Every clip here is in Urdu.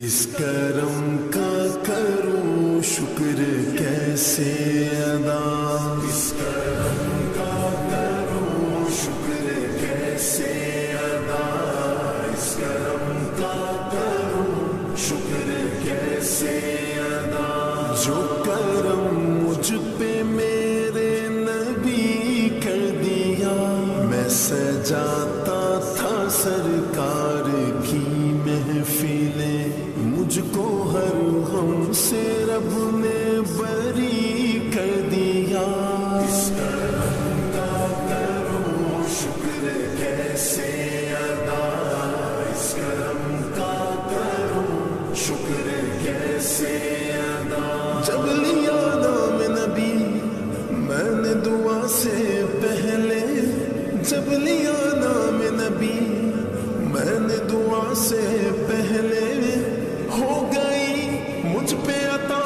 اس کرم کا کروں شکر کیسے ادا، اس کرم کا کروں شکر کیسے ادا، اس کرم کا کروں شکر کیسے ادا، جو کرم مجھ پہ میرے نبی کر دیا، میں سجاتا تھا سرکار کی محفلیں، مجھ کو ہر غم سے رب نے بری کر دیا، اس کرم کا کروں شکر کیسے ادا، اس کرم کا کروں شکر کیسے ادا، جب لیا نام نبی میں نے دعا سے پہلے، جب لیا نام نبی میں نے دعا سے پہلے، ہو گئی مجھ پہ عطا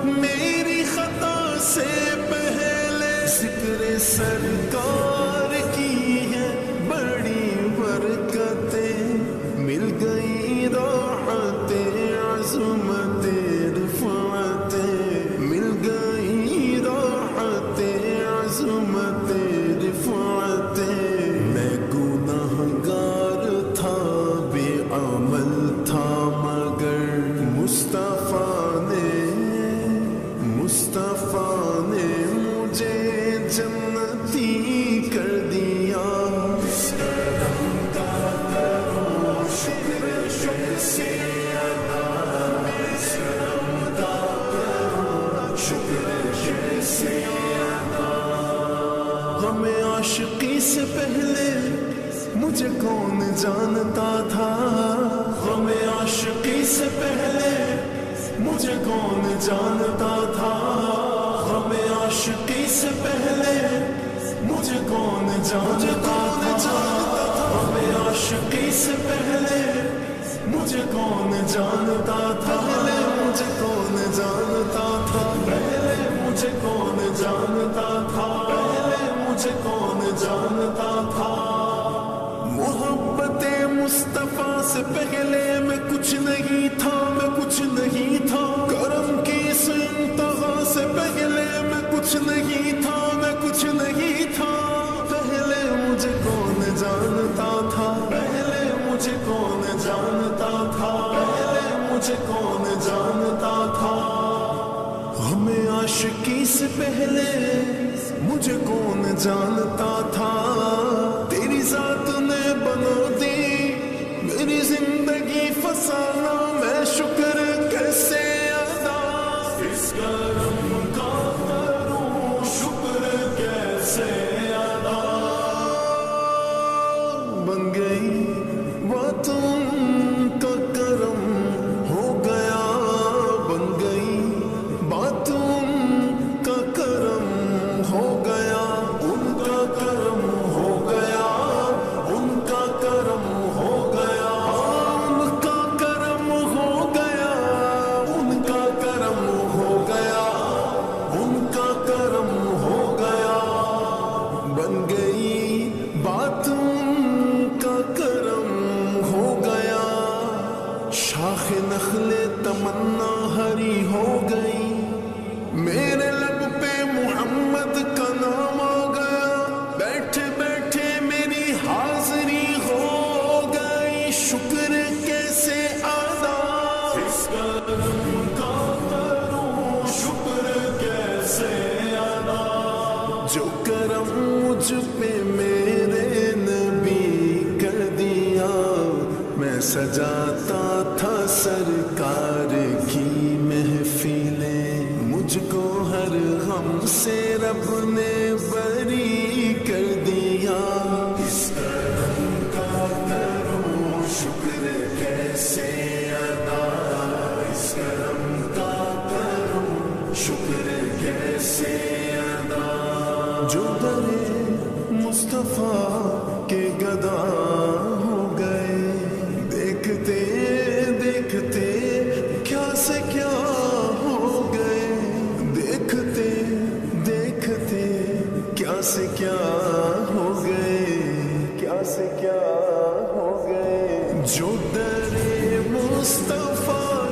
میری خطا سے پہلے، ذکر سرکار کی ہے بڑی برکتیں، مل گئی راحتیں عظمتیں رفعتیں، مل گئی راحتیں عظمتیں رفعتیں، میں گنہگار تھا بے عمل تھا مگر مصطفیٰ نے مجھے جنتی کر دیا، اس کرم کا کروں شکر کیسے ادا، اس کرم کا کروں شکر کیسے ادا، ہمیں عاشقی سے پہلے مجھے کون جانتا تھا، ہمیں عاشقی سے پہلے مجھے کون جانتا تھا، ہمیں عاشقی سے پہلے مجھے کون جانتا تھا، ہمیں عاشقی سے پہلے مجھے کون جانتا تھا، پہلے مجھے کون جانتا تھا، پہلے مجھے کون جانتا تھا، پہلے مجھے کون جانتا تھا، محبت مصطفیٰ سے پہلے میں کچھ نہیں تھا، میں کچھ نہیں تھا، کرم کی اس انتہا سے پہلے میں کچھ نہیں تھا، میں کچھ نہیں تھا، پہلے مجھے کون جانتا تھا، پہلے مجھے کون جانتا تھا، پہلے مجھے کون جانتا تھا، ہمیں عاشقی سے پہلے مجھے کون جانتا تھا، تیری ذات نے بنا دی میری زندگی فسانہ، میں شکر کیسے ادا، اس کرم کا کروں شکر کیسے ادا، بن گئی باتوں کا کرم ہو گیا، بن گئی باتوں کا کرم ہو گیا، ان کا کرم ہو گیا، ان کا کرم ہو گیا، ان کا کرم ہو گیا، ان کا کرم ہو گیا، ان کا کرم ہو گیا، بن گئی باتوں کا کرم ہو گیا، شاخ نخل تمنا ہری ہو گئی، میرے لب پہ محمد کا نام آ گیا، بیٹھے بیٹھے میری حاضری ہو گئی، شکر کیسے ادا، اس کرم کا کروں شکر کیسے ادا، جو کرم مجھ پہ میرے نبی کر دیا، میں سجاتا تھا سرکار کی محفلیں، مجھ کو ہر غم سے رب نے بری کر دیا، اس کرم کا کروں شکر کیسے ادا، اس کرم کا کروں شکر کیسے ادا، جو درے مصطفیٰ کے گدا ہو گئے، دیکھتے دیکھتے کیا سے کیا ہو گئے، دیکھتے دیکھتے کیا سے کیا ہو گئے، کیا سے کیا ہو گئے، جو در مصطفیٰ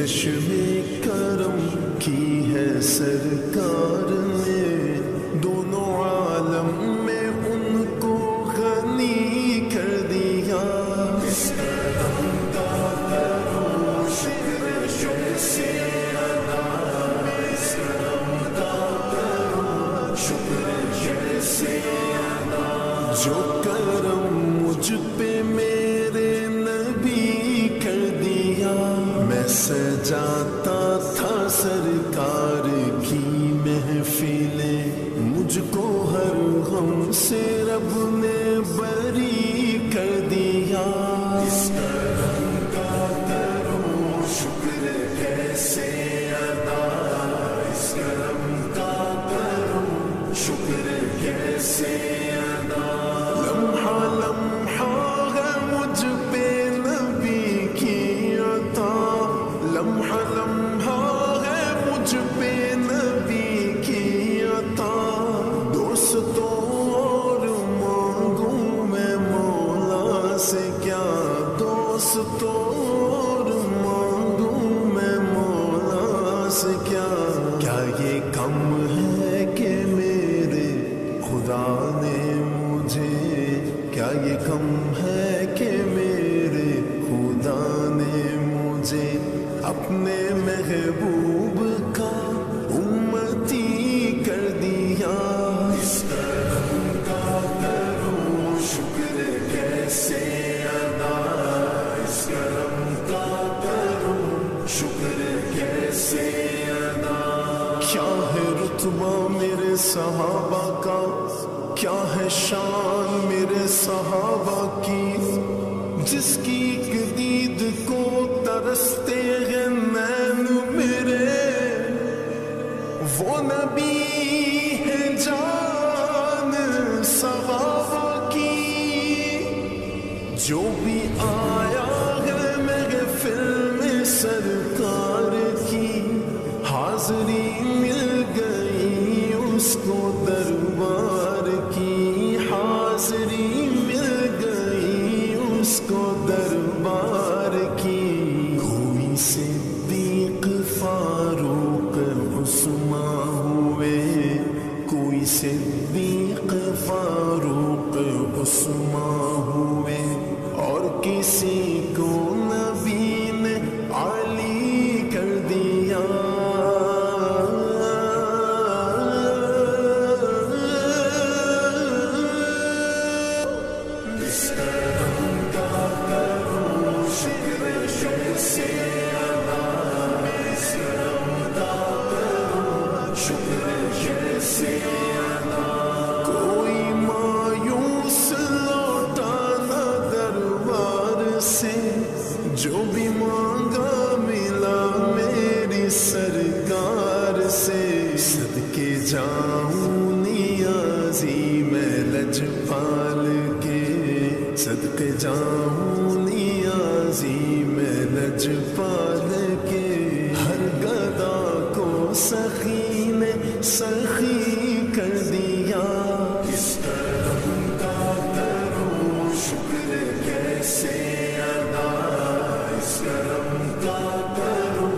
چشمے کرم کی ہے سرکار نے، دونوں عالم میں ان کو غنی کر دیا۔ اس کرم کا کرو شکر سے ادا، اس کرم کا کرو شکر سے ادا، جو کرم مجھ پہ میرے نبی کر دیا۔ میں سجاتا تھا سرکار کی محفلیں، مجھ کو ہر غم سے رب نے بری کر دیا۔ اس کرم کا کرو شکر کیسے ادا، اس کرم کا کرو شکر کیسے ادا۔ لمحہ لمحہ ہے مجھ پہ نبی کی عطا، لمحہ لمحہ ہے مجھ پہ نبی کی عطا۔ دوستوں اور مانگوں میں مولا سے کیا، دوستوں اور مانگوں میں مولا سے کیا۔ کیا یہ کم ہے کہ میرے خدا نے مجھے، کیا یہ کم ہے کہ میرے خدا نے مجھے اپنے محبوب کا امتی کر دیا۔ اس کرم کا کرو شکر کیسے ادا، اس کرم کا کرو شکر کیسے ادا۔ کیا ہے رتبہ میرے صحابہ کا، کیا ہے شان میرے صحابہ کی، جس کی ایک دید کو ترستے ہیں نین میرے، وہ نبی ہے جان صحابہ کی۔ جو بھی آیا ہے محفل میں سرکار کی، حاضری مل گئی اس کو دربار کی، حاضری مل گئی اس کو دربار کی۔ کوئی صدیق فاروق عثمان ہوئے، کوئی صدیق فاروق عثمان ہوئے، اور کسی کو نبی نے علی کر دیا۔ اس کرم کا کرو شکر سے ادا، اس کرم کا کرو شکر سے ادا۔ کوئی مایوس لوٹا نہ دربار سے، جو بھی مانگا ملا میری سرکار سے۔ صدقے جاؤں نیازی میں لجپال کے، صدقے جاؤں نیازی میں لجپال کے، ہر گدا کو سخی نے سخی کر دیا۔ اس کرم کا کرو شکر کیسے ادا، اس کرم کا کرو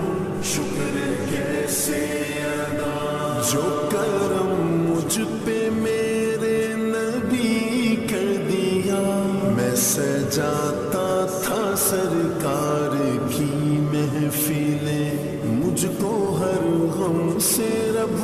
شکر کیسے ادا۔ جو کرم مجھ پہ میرے نبی کر دیا، میں سجاتا تھا سرکار کی محفلیں، مجھ کو ہر غم سے رب